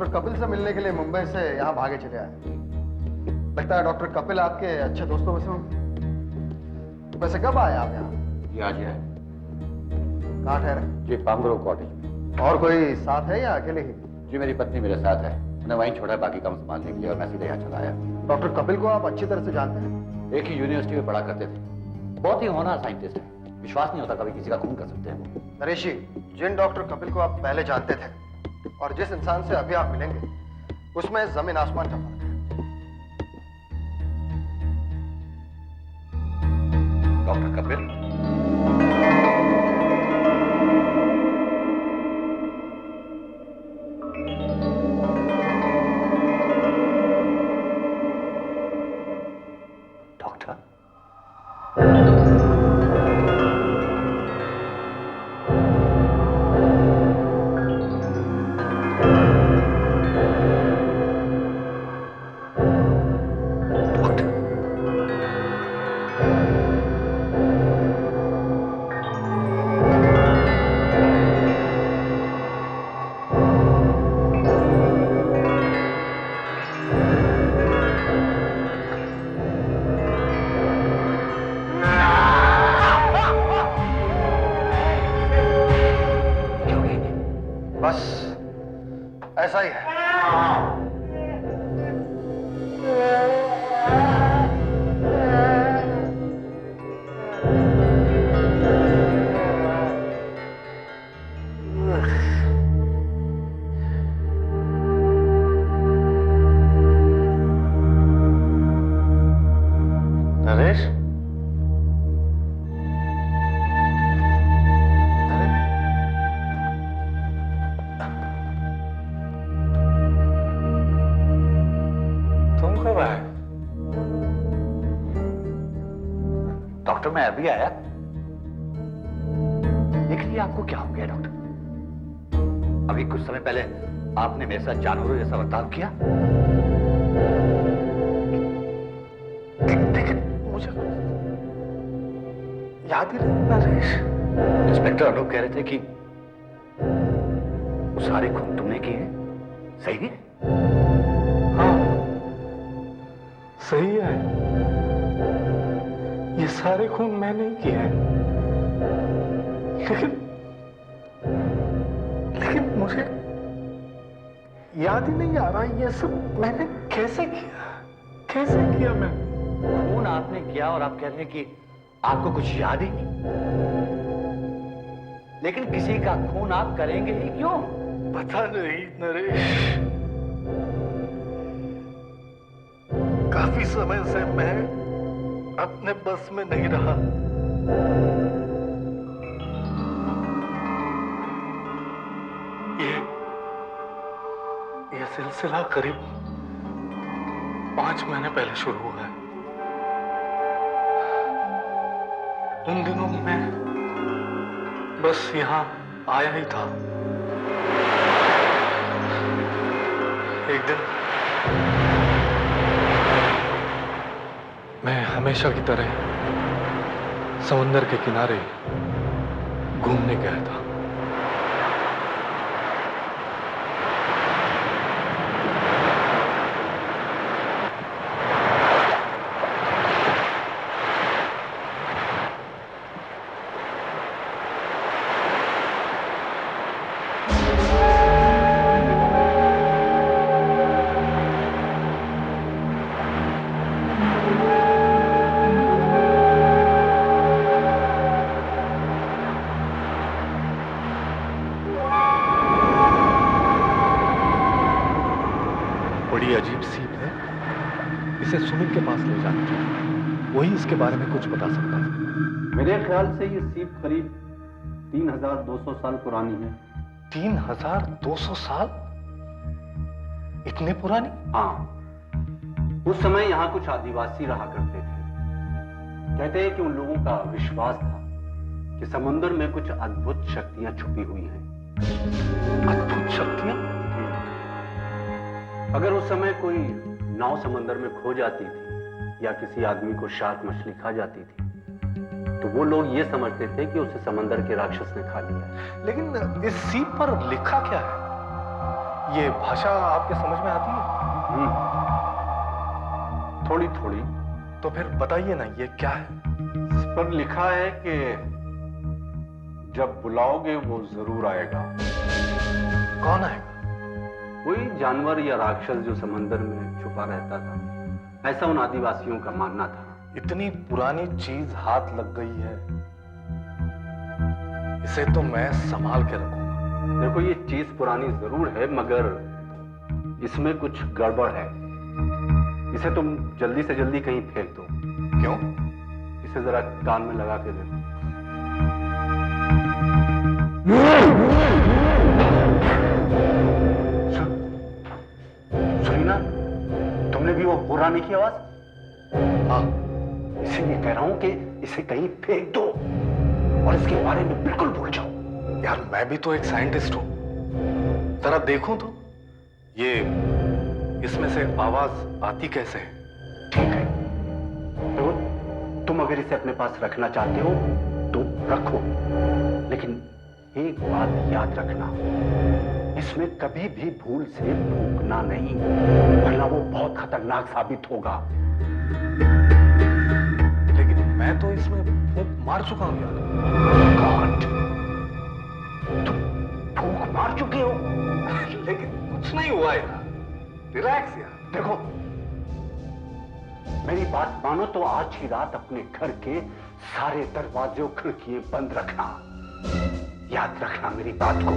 Doctor Kapil से मिलने के लिए मुंबई से यहाँ भागे चले आए। लगता है डॉक्टर कपिल आपके अच्छे दोस्तों में से होंगे। वैसे कब आए आप यहाँ? ये आज है। कहाँ ठहरे? जी पामग्रोव कॉटेज में। और कोई साथ है या अकेले ही? जी मेरी पत्नी मेरे साथ है, उन्हें वहीं छोड़ा है बाकी काम संभालने के लिए और मैं सीधे यहाँ चला आया। डॉक्टर कपिल को आप अच्छी तरह से जानते हैं? एक ही यूनिवर्सिटी में पढ़ा करते थे, बहुत ही होनहार साइंटिस्ट है। विश्वास नहीं होता कभी किसी का खून कर सकते हैं वो। नरेश जी, जिन डॉक्टर कपिल को आप पहले जानते थे और जिस इंसान से अभी आप मिलेंगे उसमें जमीन आसमान का फर्क है। डॉक्टर कपिल ऐसा ही है। नरेश, डॉक्टर मैं अभी आया, लेकिन ये आपको क्या हो गया डॉक्टर? अभी कुछ समय पहले आपने मेरे साथ जानवरों जैसा बर्ताव किया, लेकिन मुझे याद ही नहीं। नरेश, इंस्पेक्टर अनूप कह रहे थे कि वो सारे खून तुमने किए हैं, सही है? हाँ सही है, ये सारे खून मैंने ही किए हैं। लेकिन मुझे याद ही नहीं आ रहा ये सब मैंने कैसे किया मैं? खून आपने किया और आप कह रहे हैं कि आपको कुछ याद ही नहीं। लेकिन किसी का खून आप करेंगे ही क्यों? पता नहीं नरेश, काफी समय से मैं अपने बस में नहीं रहा। ये सिलसिला करीब 5 महीने पहले शुरू हुआ है। उन दिनों मैं बस यहाँ आया ही था। एक दिन मैं हमेशा की तरह समुंदर के किनारे घूमने गया था। बड़ी अजीब सीप है, इसे सुमित के पास ले जाना चाहिए, वही इसके बारे में कुछ बता सकता है। मेरे ख्याल से ये सीप करीब 3200 साल पुरानी है। 3200 साल? इतने पुरानी? हाँ, उस समय यहाँ कुछ आदिवासी रहा करते थे। कहते हैं कि उन लोगों का विश्वास था कि समुद्र में कुछ अद्भुत शक्तियां छुपी हुई हैं। अद्भुत शक्तियां? अगर उस समय कोई नाव समंदर में खो जाती थी या किसी आदमी को शार्क मछली खा जाती थी, तो वो लोग ये समझते थे कि उसे समंदर के राक्षस ने खा लिया। लेकिन इस सीप पर लिखा क्या है? ये भाषा आपके समझ में आती है? थोड़ी थोड़ी। तो फिर बताइए ना, ये क्या है? इस पर लिखा है कि जब बुलाओगे वो जरूर आएगा। कौन आएगा? कोई जानवर या राक्षस जो समंदर में छुपा रहता था, ऐसा उन आदिवासियों का मानना था। इतनी पुरानी चीज हाथ लग गई है, इसे तो मैं संभाल के रखूंगा। देखो, ये चीज पुरानी जरूर है, मगर इसमें कुछ गड़बड़ है। इसे तुम जल्दी से जल्दी कहीं फेंक दो। क्यों? इसे जरा कान में लगा के देखो। सुनी ना, तुमने भी वो पुराने की आवाज? हाँ। इसीलिए कह रहा हूं कि इसे कहीं फेंक दो और इसके बारे में बिल्कुल भूल जाओ। यार, मैं भी तो एक साइंटिस्ट हूं, जरा देखूं तो ये इसमें से आवाज आती कैसे है? ठीक है, तो तुम अगर इसे अपने पास रखना चाहते हो तो रखो, लेकिन एक बात याद रखना, इसमें कभी भी भूल से फूंकना नहीं, वरना वो बहुत खतरनाक साबित होगा। लेकिन मैं तो इसमें फूंक मार चुका हूं यार। गॉड, तुम फूंक मार चुके हो? लेकिन कुछ नहीं हुआ यार, रिलैक्स यार। देखो, मेरी बात मानो तो आज ही रात अपने घर के सारे दरवाजे और खिड़कियां बंद रखना। याद रखना मेरी बात को।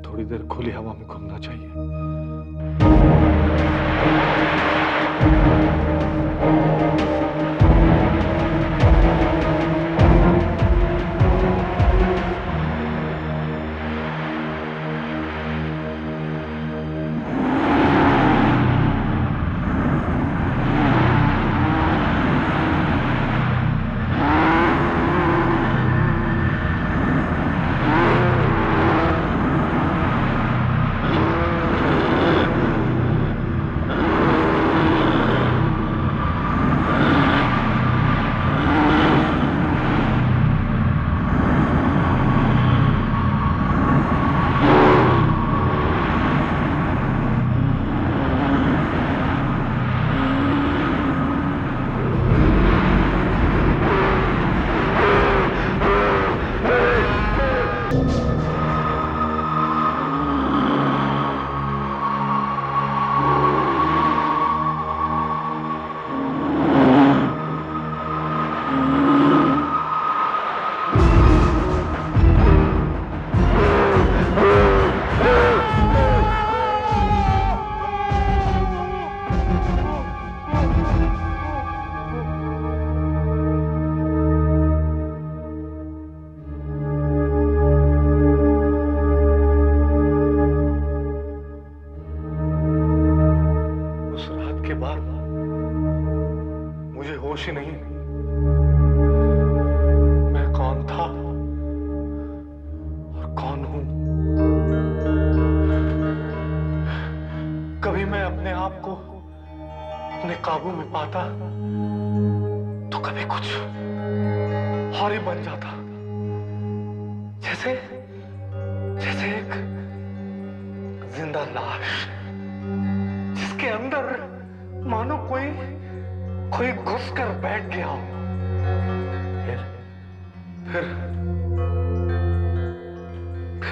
थोड़ी देर खुली हवा में घूमना चाहिए। होश ही नहीं। मैं कौन था और कौन हूं? कभी मैं अपने आप को अपने काबू में पाता तो कभी कुछ और ही बन जाता। जैसे जैसे एक जिंदा लाश जिसके अंदर मानो कोई कोई घुस कर बैठ गया हो। फिर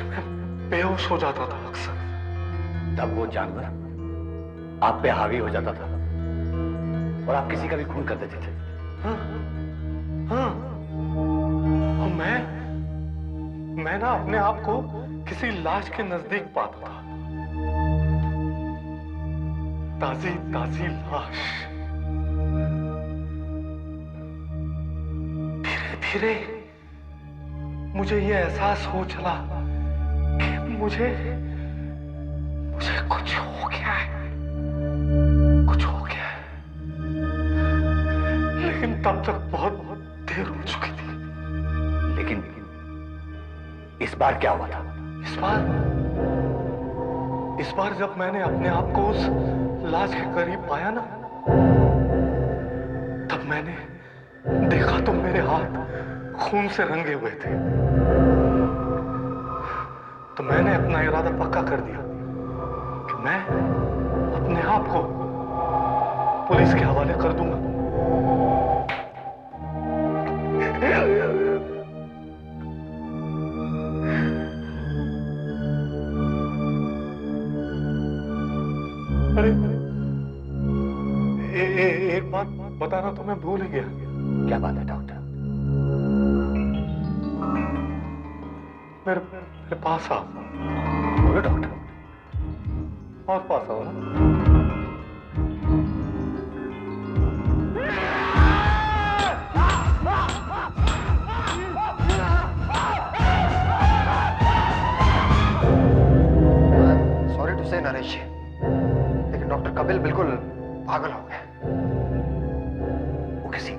मैं बेहोश हो जाता था अक्सर। तब वो जानवर आप पे हावी हो जाता था और आप किसी का भी खून कर देते थे। हाँ, हाँ। और मैं ना अपने आप को किसी लाश के नजदीक पाता था। ताजी ताजी लाश। धीरे धीरे मुझे ये एहसास हो चला कि मुझे कुछ हो गया है, कुछ हो गया है। लेकिन तब तक बहुत देर हो चुकी थी। लेकिन इस बार क्या हुआ था? इस बार जब मैंने अपने आप को उस लाश के करीब पाया ना, तब मैंने देखा तो मेरे हाथ खून से रंगे हुए थे। तो मैंने अपना इरादा पक्का कर दिया कि मैं अपने आप को पुलिस के हवाले कर दूंगा। अरे एक बात बताना तो मैं भूल ही गया। क्या बात है डॉक्टर? मेरे पास आओ। बोलो डॉक्टर। और पास आओ ना। सॉरी टू से नरेश, लेकिन डॉक्टर कपिल बिल्कुल पागल हो गए। वो किसी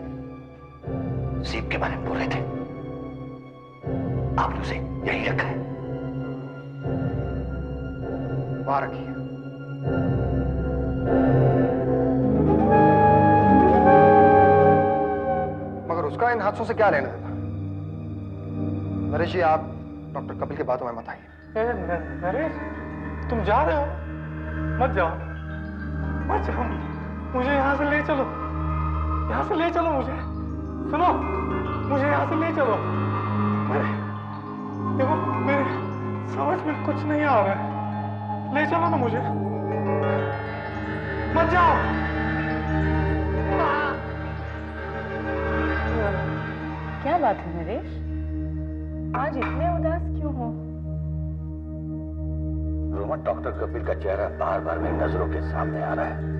सीप के बारे में बोल रहे थे। आपने उसे यहीं रखा है? वहां रखिए। मगर उसका इन हादसों से क्या लेना देना? नरेश जी, आप डॉक्टर कपिल की बातों में मत आइए। नरेश, तुम जा रहे हो? मत जाओ, मत जाओ। मुझे यहाँ से ले चलो, यहाँ से ले चलो मुझे। सुनो, मुझे यहाँ से ले चलो। देखो, मेरे समझ में कुछ नहीं आ रहा है। ले चलो ना मुझे, मत जाओ। क्या बात है नरेश, आज इतने उदास क्यों हो? रोमा, डॉक्टर कपिल का चेहरा बार बार मेरी नजरों के सामने आ रहा है।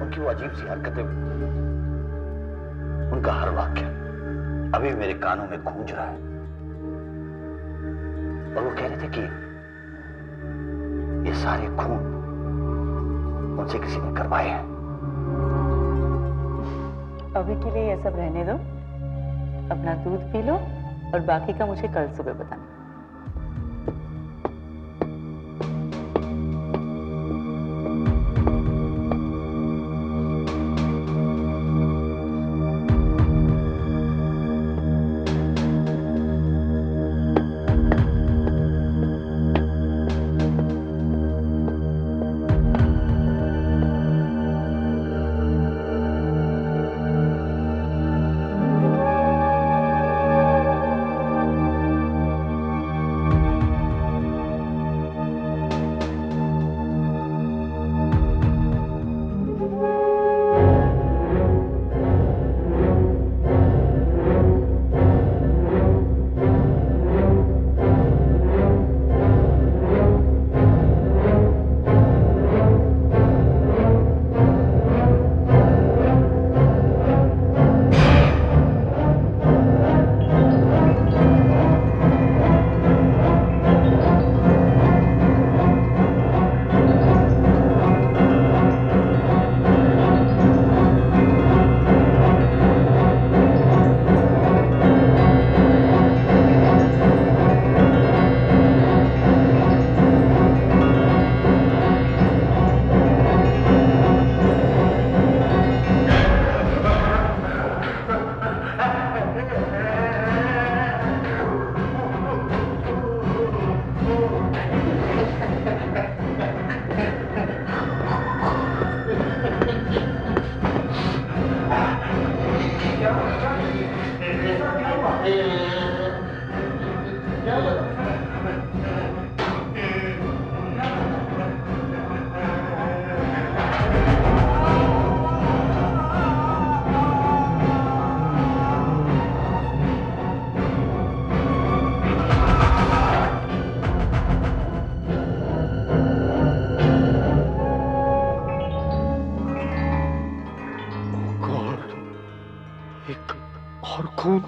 उनकी वो अजीब सी हरकतें, उनका हर वाक्य अभी मेरे कानों में गूंज रहा है। और वो कह रहे थे कि ये सारे खून उनसे किसी ने करवाए हैं। अभी के लिए ये सब रहने दो, अपना दूध पी लो और बाकी का मुझे कल सुबह बताना। एक और खून।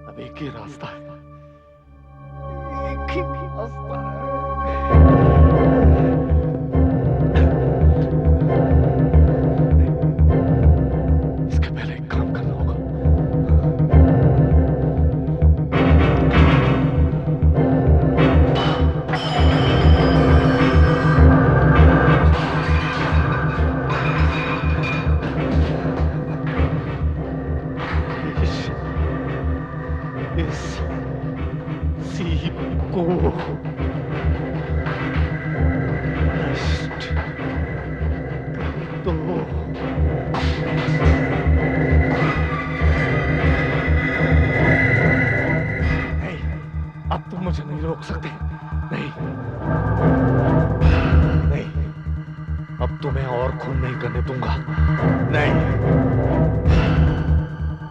अब एक ही रास्ता है, एक ही रास्ता है। इसके पहले एक काम करना होगा। इस सीप को नष्ट कर दो। नहीं, अब तुम मुझे नहीं रोक सकते। नहीं नहीं, अब तुम्हें और खून नहीं करने दूंगा। नहीं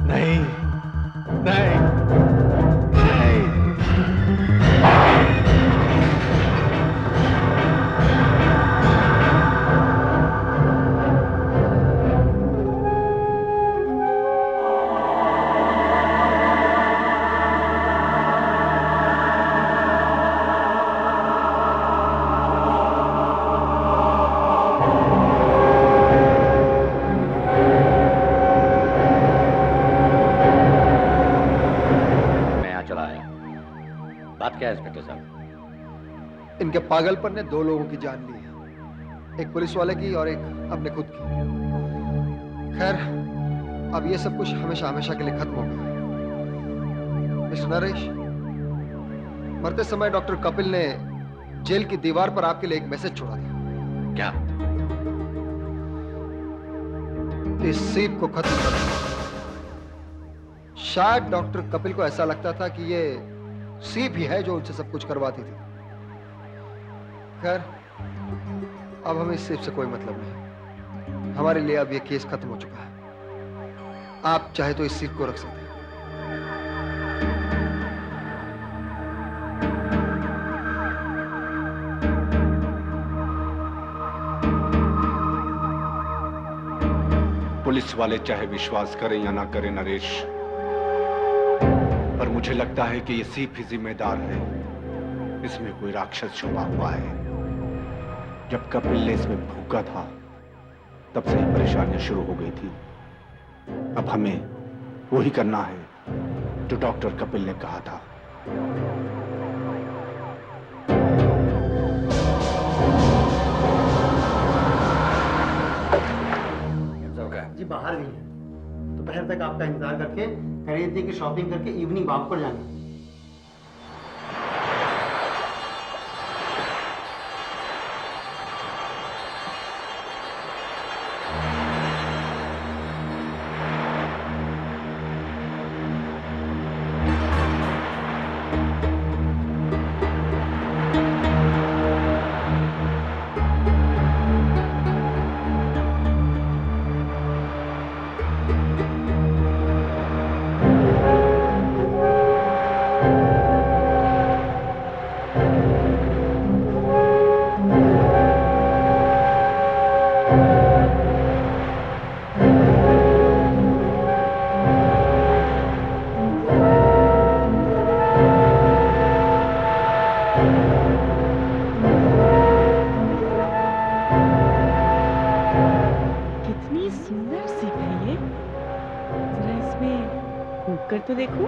नहीं नहीं नहीं। बात क्या है इंस्पेक्टर साहब? इनके पागलपन ने 2 लोगों की जान ली है, एक पुलिस वाले की और एक अपने खुद की। खैर, अब ये सब कुछ हमेशा हमेशा के लिए खत्म हो गया। मिस्टर नरेश, मरते समय डॉक्टर कपिल ने जेल की दीवार पर आपके लिए एक मैसेज छोड़ा था। क्या? इस सीप को खत्म करो। शायद डॉक्टर कपिल को ऐसा लगता था कि ये सीप ही है जो उनसे सब कुछ करवाती थी। खैर, अब हमें इस सीप से कोई मतलब नहीं। हमारे लिए अब ये केस खत्म हो चुका है। आप चाहे तो इस सीप को रख सकते हैं। पुलिस वाले चाहे विश्वास करें या ना करें नरेश, पर मुझे लगता है कि ये सीप ही जिम्मेदार है। इसमें कोई राक्षस छुपा हुआ है। जब कपिल ने इसमें भूखा था, तब से ही परेशानियां शुरू हो गई थी। अब हमें वही करना है जो डॉक्टर कपिल ने कहा था। जी बाहर गई है, दोपहर तक आपका इंतजार करके खरीदने की शॉपिंग करके इवनिंग वॉक पर जाना। तो देखो।